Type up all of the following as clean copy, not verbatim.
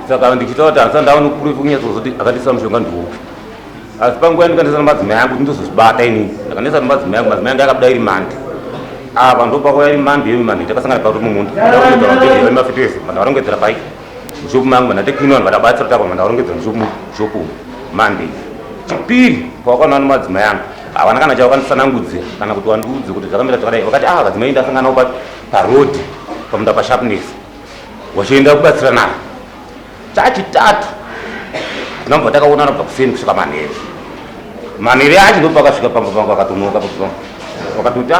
saka ndichitaura kuti handisandaona kuri kunyatsa kuzoti akandisa mushonga ndiwo asi panguva ndikandisa nemadzimai angu ndizozvibata inini ndakandisa nemadzimai angu akabudai iri mandi apa ndopakauya iri mandi yemimandi takasangana pakuti mumuntu ndakuedzera mafitesi mandavarongedzera pai mushopu mangu mandatekinwa vadabatsira tapa mandavarongedzera mushopu mandi chipiri pawakanawa nemadzimai angu havana kana chavakandisanangudzira kana kuti wandiudze kuti zvakamira zvakadai vakati vadzimai ndasanganawo parodhi pamunda pasharpness wachienda kubatsira nayo chachitatu tinobva takaonana kubva kuseni kusvika manheru acho ndopakasvika pamba pangu akatonoka wakatoti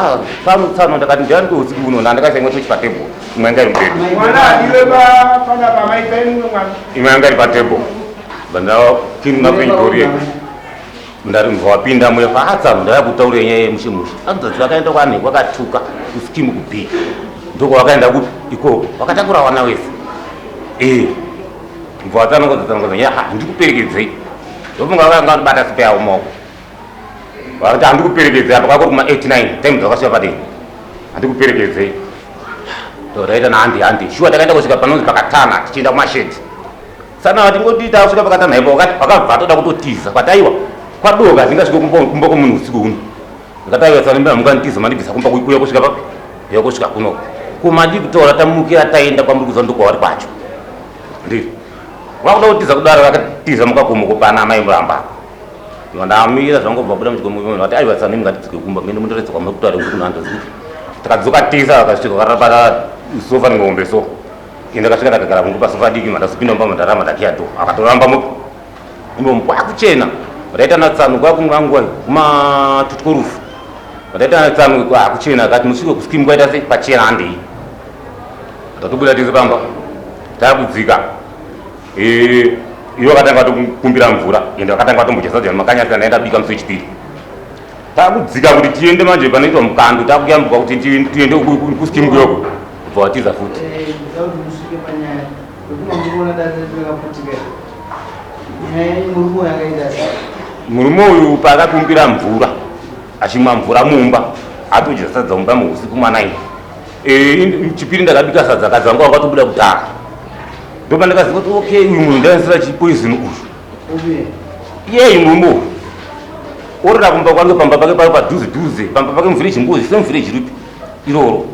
tsamutsano ndakati ndiani kweusiku uno ndandakaisa tochi patebho imwe yanga iri imwe yanga iri patebho bandakirina peidoriye ndari mva wapinda muyo paatsano ndayakutaurira nyaya yemushemushe anzodzi vakaenda kwanhe kwakatuka kuskimu kubhii ndoko wakaenda kuti ikoko wakatakura wana wese mva watsanongodzatsanongodza nyaya handikuperekedzei ndofunga vakanga vanobata sipeyawo maoko vakati handikuperekedzei apa kwakuri kuma89 time dzakasvika padeni handikuperekedzei todaita nahandi shuwa takaenda kusvika panonzi pakatana tichienda kumashedi sana vati ngoti tasvika pakatana ipo vakabva toda kutotiza kwataiwa kwadoka ndingasvike kumba komunhu usiku uno ndakataivasanembera munganitiza mandibvisa kumba kuya kusvika papi yakusvika kuno kumandi kutora tamukira taenda kwamuri kuza ndokwavari kwacho ndiri vakuda kutiza kudaro vakatiza mukakomo kupana amai muramba ndamira zvangobva buda muchikomo vati aivatsani mungatidzike kumba mene mundoredza kwamuri kutaura kuti kuno handozivi takadzoka tisa vakasvika vakarapata sofa nengombe so indakasvika ndakagara mungu pasofa diki mandasipinda mumba mandarama ndakiyato akatoramba mumo kwakuchena vataita natsanu kwakumangwa kumatutikorufu vataita natsanu kwakuchena akati musvike kuskimu kwaita sei pachena handei tatobuda tise pamba takudzika iyo vakatanga kukumbira mvura ende vakatanga vatombochesa makanyasira ndaenda bika musi wechipiri takudzika kuti tiende manje panoitwa mukandu takuyambuka kuti tiende kuskimu kuyoko kubva watiza futi murume uyu paakakumbira mvura achimwa mvura mumba atodya sadza mumba muusiku mwanai chipiri ndakabika sadza kadzi vangu vakatobuda kutara ndopandakaziva kuti okay uyu munhu ndaisira chipoisini uyu iyei murume uyu orira kumba kwange pamba pake pari padhuze pamba pake muvhireji mbuzi semuvhireji ripi iroro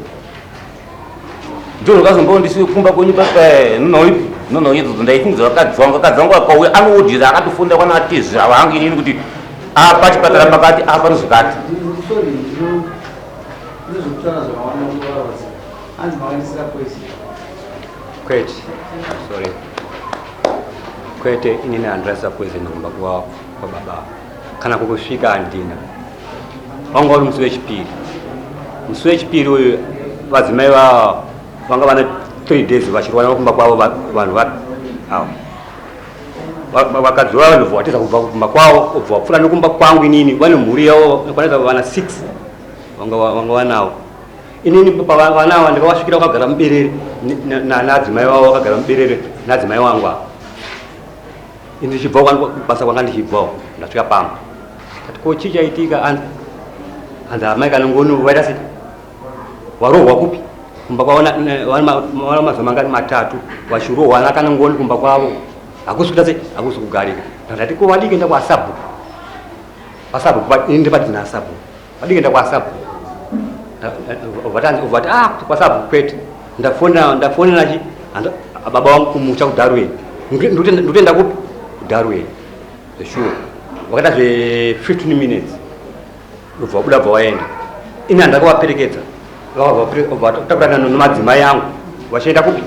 ndorokazombawo ndisiwe kumba kwenyu nonoipi nono idzodzo ndaifungiza vakadzi vangu vakauya anoodhira akatofunda kwana atezvira vangu inini kuti apa chipatara pakati apa nozvikati kwete inini handirasa poison kumba kwababa kana kukusvika handina wanga uri musi wechipiri uyu vadzimai vanga vana 3 days vachirwana kumba kwavo vanhu vakadzi vanhu vatiza kubva kumba kwavo kubva vapfuura nekumba kwangu inini vane mhuri yavo kwanaiza vana 6 vanga vanawo inini pavanawa ndikavasvikira vakagara muberere nadzimai vavo vakagara muberere nadzimai wangu avo ini ndichibva basa kwanga ndichibvawo ndasvika pamba kati ko chichaitika hanzi amai kana ngoni vaita sei warohwa kupi kumba kwavo wana mazuva mangani 3 vachirohwa nakana ngoni kumba kwavo hakusi kuita sei hakusi kugarika ndati ko vadiki enda kwasabhuku ndipadina asabhuku vadiki enda kwasabhuku vati kwasabhuku kwete ndafonera chi baba wangu kumucha kudarweni ndotenda kupi kudarweni sure vakaita 15 minutes ubva wabuda bva waenda ini handakavaperekedza takurana nemadzimai angu vachienda kupi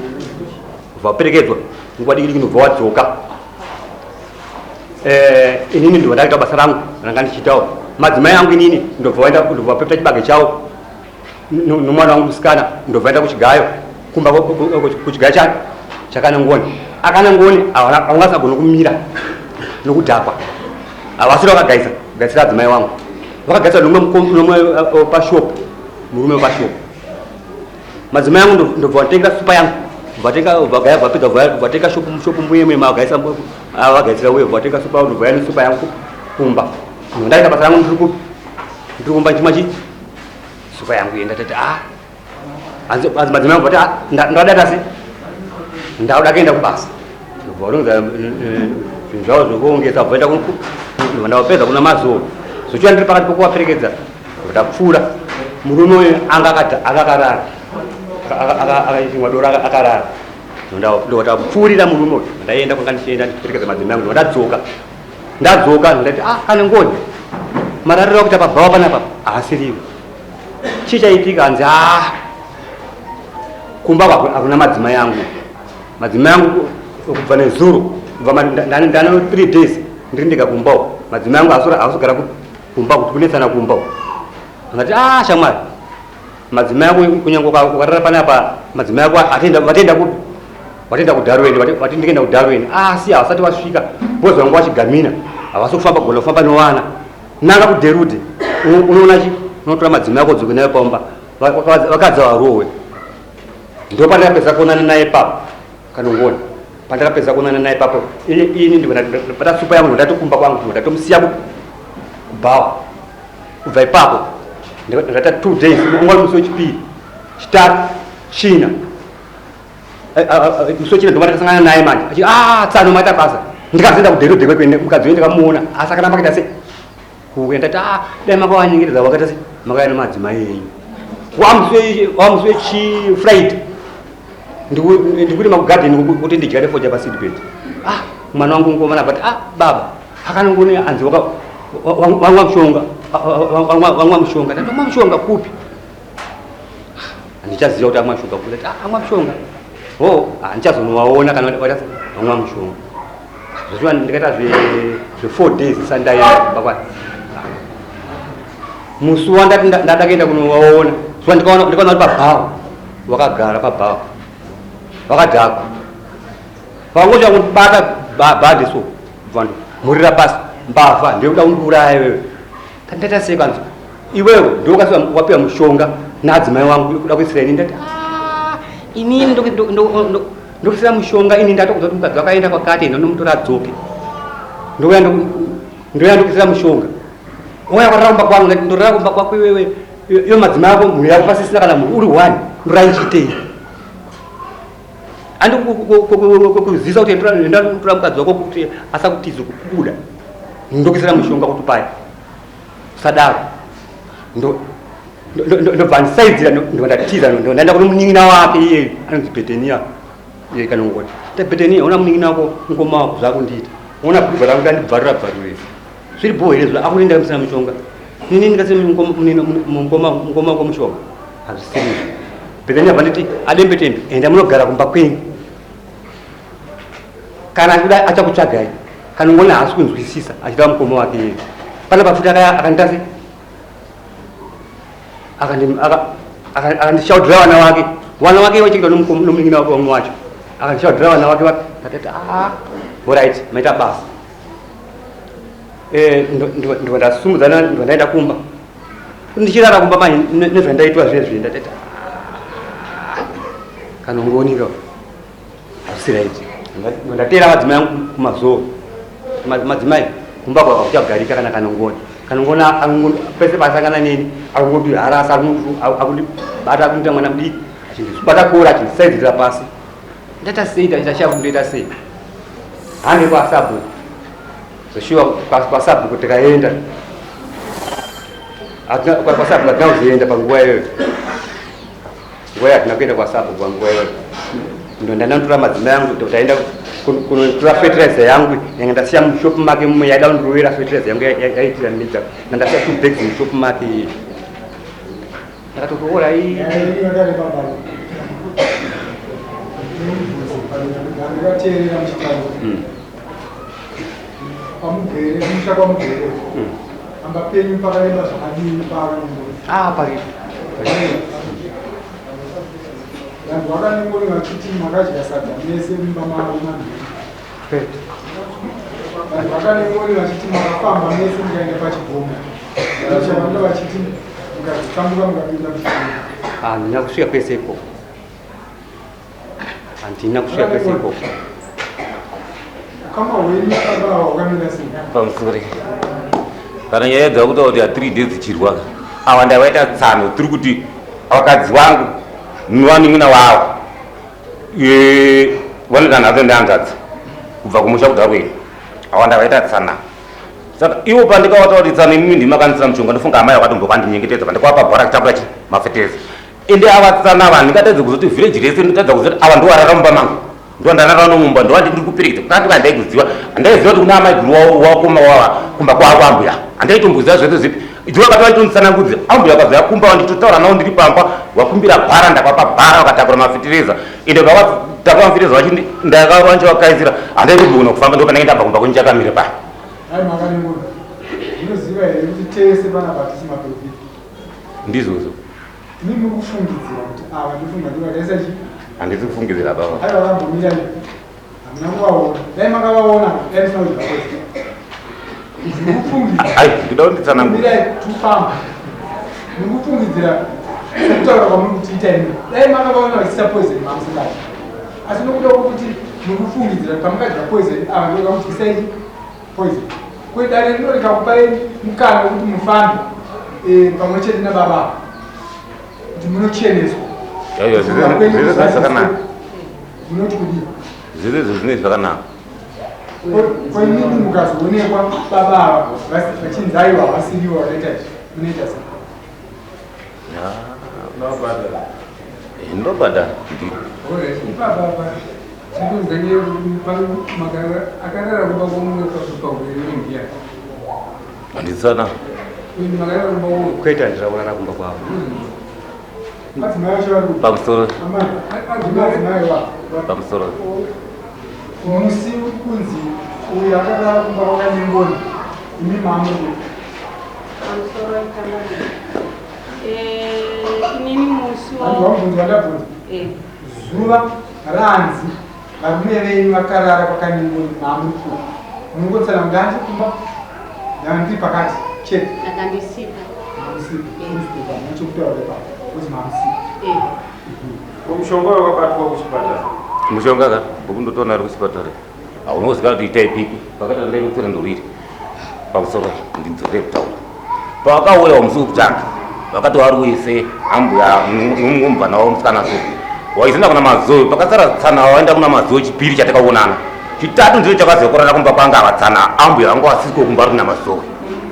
ubva waperekedzwa nguva diki diki ndobva wadzoka inini ndobva ndaita basa rangu ranga ndichiitawo madzimai angu inini ndobva wapepeta chibage chavo nomwana wangu musikana ndobva enda kuchigayo kumba kuchigayo chakana ngoni akana ngoni avangasagona kumira nokudhakwa havasiri vakagaisira adzimai wangu vakagaisa nomwe pashopu murume wepashopu madzimai angu ndobva watenga supa yangu vatenga shopu muyemwe vagaisira uye vatenga supa yangu ndobva supa yangu kumba ndaita basa rangu ndiri kumba chima chi supa yangu yenda tati hanzi madzimai angu vati ndadata se ndauda kuenda kubasa varonza zvinhu zvavo zvokuongesa bvaita vandapedza kuna mazuva zochiva ndiri pakati pokuvaperekedza ndapfuura murume uyu anga akakarara akaimwa doro akarara ndotapfuurira murume uyu ndaenda kwanga ndichienda ndiperekedza madzimai angu ndadzoka ndati kane ngoni marariro akuita pabhawa panapa haasiriwo chichaitika hanzi kumba hakuna madzimai angu kubva nezuro ndana 3 days ndiri ndega kumbawo madzimai angu haasogara kumba kuti kunetsana kumbawo angati shamwari madzimai ako kunyange ukarara panapa madzimai ako vatenda kudharweni vati ndikuenda kudharweni asi havasati vasvika bhozi vangu vachigamina havasi kufamba kugona kufamba novana nanga kudherude unoona chi unotora madzimai ako dzoke nayo pamba vakadza varohwe ndo pandakapedza kuonana naye papo kanongona pandakapedza kuonana naye papo ini ndibata supa yangu ndatokumba kwangu ndatomusiya kubhawa kubva ipapo ndata 2 days ungwari musi wechipiri chitatu china musi wechina ndobata tasangana naye manje tsano maita basa ndikazoenda kudherodhekwe kwende mukadzi ndikamuona asi akanamba kaita se kuenda ndati dai makavanyengedza wakaita se makaya nemadzimai enyu wamusi wechifriday ndikuti makugadheni kuti ndidyare foja pasidbed mwana wangu ngomana bati baba akanongone hanzi wamwa mushonga wamwa mushonga ndati mwa mushonga kupi handichaziva kuti amwa mushonga kupi ndati amwa mushonga handichazonowaona kana wata wamwa mushonga zvochiva ndikaita zve4 days sandaenda bakwati musi wandati ndada kuenda kunowaona zuva ndikaona kuti pabhawa wakagara pabhawa vakadhakwa vangocha kutibata bhadhi so vanhu murira pasi mbavha ndekuda kundiuraya iwewe tandata sei kanzi iwewe ndokasiwa wapiwa mushonga naadzimai wangu kuda kuisira ini ndati inini ndokisira mushonga ini ndatokuza kuti mukadzi wakaenda kwakati ndonomutora adzoke ndoya ndokisira mushonga oya kwarara kumba kwangu ndati ndorara kumba kwako iwewe iyo madzimai ako mhuri yako pasisina kana munhu uri 1 ndorandichitei andikuzisa kuti ndatora mukadzi wako kuti asakutize kubuda ndokisira mushonga kuti paya sadaro ndobva ndisaidzira ndondatiza ndaenda kune munin'ina wake iye anonzi Betenia iye kanongoti Betenia una munin'ina wako ngoma wako zvakundiita una bhurugwa rangu ndandibvarura bvaruresa zviri bhoherezvo akuenda kumusira mushonga nini ndikasi ngoma wako mushonga hazvisirizo Betenia vanditi adembetembe enda munogara kumba kwenyu kana achida achakutsvagai kana ngoni haasi kunzwisisa achida mukoma wake yeye pana pafuti akanditase akandishaudhira vana wake vachikuita nomunin'ina wamwe wacho akandishaudhira vana vake atati oright maita basa ndondasumudzana ndondaenda kumba ndichirara kumba manje nezvandaitwa zvezve ndatati kana ungonika hazvisiraiti ndatera madzimai angu kumazuva madzimai kumba kwakuchagarika kana kanongona pese pasangana neni akungodi harasa akundibata akunita mwana mudiki achindibata kora achindisaidzira pasi ndaita sei tachashaku ndoita sei hande kwasabhuku zoshiwa kwasabhuku tikaenda kwasabhuku hatina kuzoenda panguva iyoyo nguva yatina kuenda kwasabhuku panguva iyoyo ndondandandotora madzimai angu taenda kunotora fertilizer yangu yanga ndasiya mushop make mumwe yaida kundirovera fertilizer yangu yaitira nedza nandasiya 2 bags mushop make iye ndakatotora vanhu vakanengoni vachiti makadya sadza mese mimba mavo vanhu vakanengoni vachiti makafamba mese mukaenda pachibhoma chavanga vachiti mukadzitambuka mukapinda kuchibhoma handina kusvika kwese ikoko handina kusvika kwese ikoko ukama hwenyu kanga hwakamira sei pamusori kana nyaya dzakuta kuti 3 days dzichirwa ava ndavaita tsano tiri kuti vakadzi vangu nwaning'ina wavo vanodanhazo ndeangadzi kubva kumusha kudarweni awanda vaita tsana saka iwo pandikawatauritsana imimi ndimakanisa mushonga ndofunga amai wakatombokwandinyengetedza pandikawapa bhora kutambura chi mafetezi ende avatsana vanhu ndingatedze kuzoti vhireji rese ndotedza kuzoti ava ndiwararamba mangu ndondanarara nomumba ndowandiri kupirekita kunati vandaikuziva handaiziva kuti kuna amai guru wakoma kumba kwavo ambuya handaitomboziva zvese zvipi idzo vakati vanditondisanangudza ambuya vakabva yakumba wanditotaura nawo ndiri pamba wakumbira bhara ndakapa bhara vakatakura mafetereza ende vakatakura mafetereza vachi ndakavancha vakaisira handaitomboona kufamba ndopanenge ndabva kumba kunichakamire paya hai makanengona ndinoziva here kuti tese panapa tisi maprofita ndizvozvo inini mukufungidzira kuti ava ndofunga ndivakaisa chi handisi kufungidzira baba hai vakambomira hamuna kuvaona dai makavaona dai musina kuzvakozi ai ndida kunditsanangura tufamba ndikufungidzira sekutaura kwamuri kutiita imi dai makavaona vachiisa poison mamusingati asi nokuda kwokuti mukufungidzira pamukadya poison ava ndokamutyisai poison kwedare rinoringakupai mukana wekuti mufambe pamwe chete nababa kuti munocheneswa zvakanaka munoti kudii zvezvo zvinei zvakanaka kwainini mukazoonekwa baba vachinzi aiwa vasiriwa vakaita munoita sei ndobhadhara ipapapa tinoziva akarara kuba kwomumwe pakupaurerembiya handisana makarara kuba kwomwe kwete handirakurara kumba kwavo madzimai vacho vari pamusoro madzimai pamusoro musi kunzi uyu akarara kumba kwakanengoni imi maamuri inini musi wabvunzi wandabvunza zuva ranzi varume venyu vakarara kwakanengoni maamuri kuda munongotsana kuti handi kumba ndandiri pakati chete akandisipa chokutaura ipapo kuti mamusika mushonga wakabatwa kuchipatara mushonga ka bokundotoona ari kuchipatara unoziva kuti itai pipi pakati ndainotsera ndoriri pamusoro ndinzorere kutaura pavakauya musi wekutanga vakati vari wese ambuya mumbana wavo musikana so waizenda kuna mazoe pakasara tsana waenda kuna mazoe chipiri chatakaonana chitatu ndicho chakazokorana kumba kwanga avatsana ambuya vanga vasisiko kumba ari kuna mazoe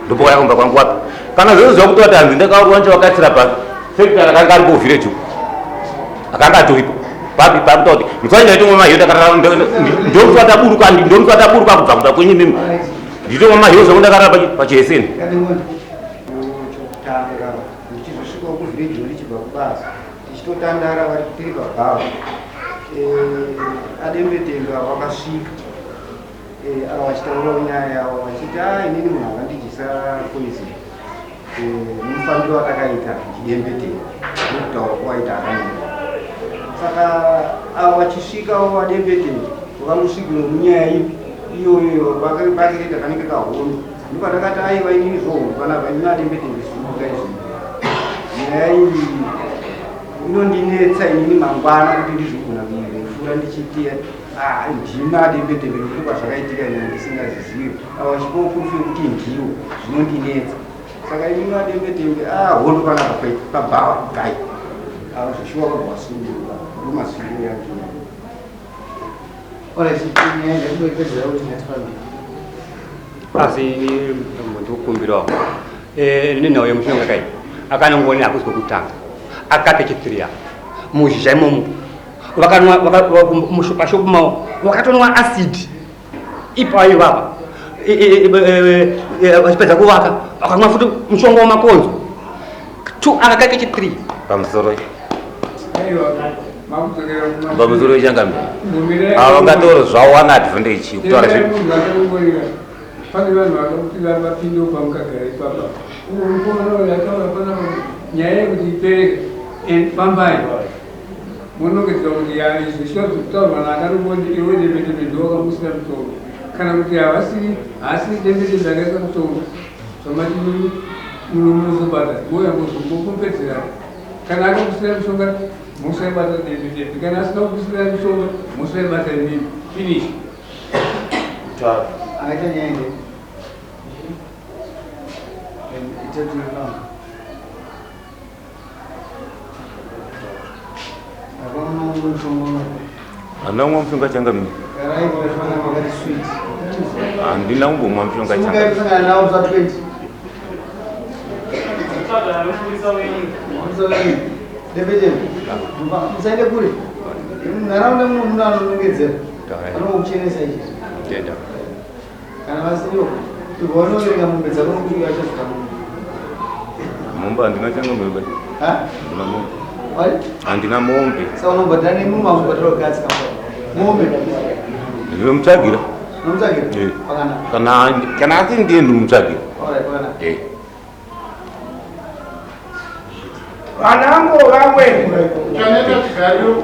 ndopokaya kumba kwangu wapi kana zvese zvakutoti hanzi ndakaurwa nje vakatsira pasi sekutara akanga ari kuvhireji akanga atoripo papi pakutoti musaindaitomo mahiyo ndomusataburuka kubva kuda kwenyu mimi nditomo mahiyo zvangu ndakarara pachieseni chokutanga ndichizosvikawo kuvhireji ndichibva kubasa tichitotandara vari tiri pabhava adembetenga wakasvika ava vachitaurawo nyaya yavo vachiti inini munhu akandidyisa poison mufambiro watakaita chidembetenga nokutaura kwaita akanena saka avo vachisvikawo vadembetenga vakamusvikiro munyaya iyoyo vakireta kanenge kahondo ndipandakati aiva inini zvohombo panapa inini adembetenga zviuka izvi nyaya iyi inondinetsa inini mangwana kuti ndizvigona kuifura ndichitia ndina adembetenga nekuti kwazvakaitika ina ndisingazizivi ava vachipawo kurufu yekuti ndiwo zvinondinetsa saka inini adembetenga hondo panapa pabhava gai ava zvishuwa kwabvasunduka ndomasviro yacho asi ndikukumbirawo nenhau yemushonga kai akanongoni akuzwa kutanga akape chitiriya muzhizha imomo pashopu mavo vakatonwa asidi ipayo vava vachipedza kuvaka vakamwa futi mushonga wamakonzo akakake chitiri pamusoro pamusoro ichangamira ava ngatoro zvawana advantage kutaura zvinhu pane vanhu vakakuti vapinde pamukagara ipapa nyaya yekuti ipereke fambai munongedzera kuti zvishuwa zvekutaurwa naakarongondi iwe dembedembe ndowakamusira mutombo kana kuti havasiri haasiri dembedembe akaisa mutombo zvamati munozobata moyambozombokompedzera kana akakusira mushonga mosaibata dembedembe kana asina kukusira mushonga mosaibata imimi finish aita nyaya ana umwe mushonga changamira wakati sweet. Andina umbomwa mshonga Munga changa. kusangana nawo za 20. Debete. Msaide kule. Naraunda munhu anonongedzera. Anokuchenesa ichi. Tenda. Kana vasiriwo. Ivono lenga mombe dzako nokuya chazika mombe. Mombe andina changa mombe. Ha? Andina mombe. Wali? Andina mombe. Sasa unobhadhara nemumwe akubhadhara gatsi kamba. Mombe. Ndinomutsvagira. Unomutsvagira? Eh. Pakanaka. Kana asi ndiye ndinomutsvagira. Alright, pakanaka. Eh. Vanango vamwe. Chaneta chigaro.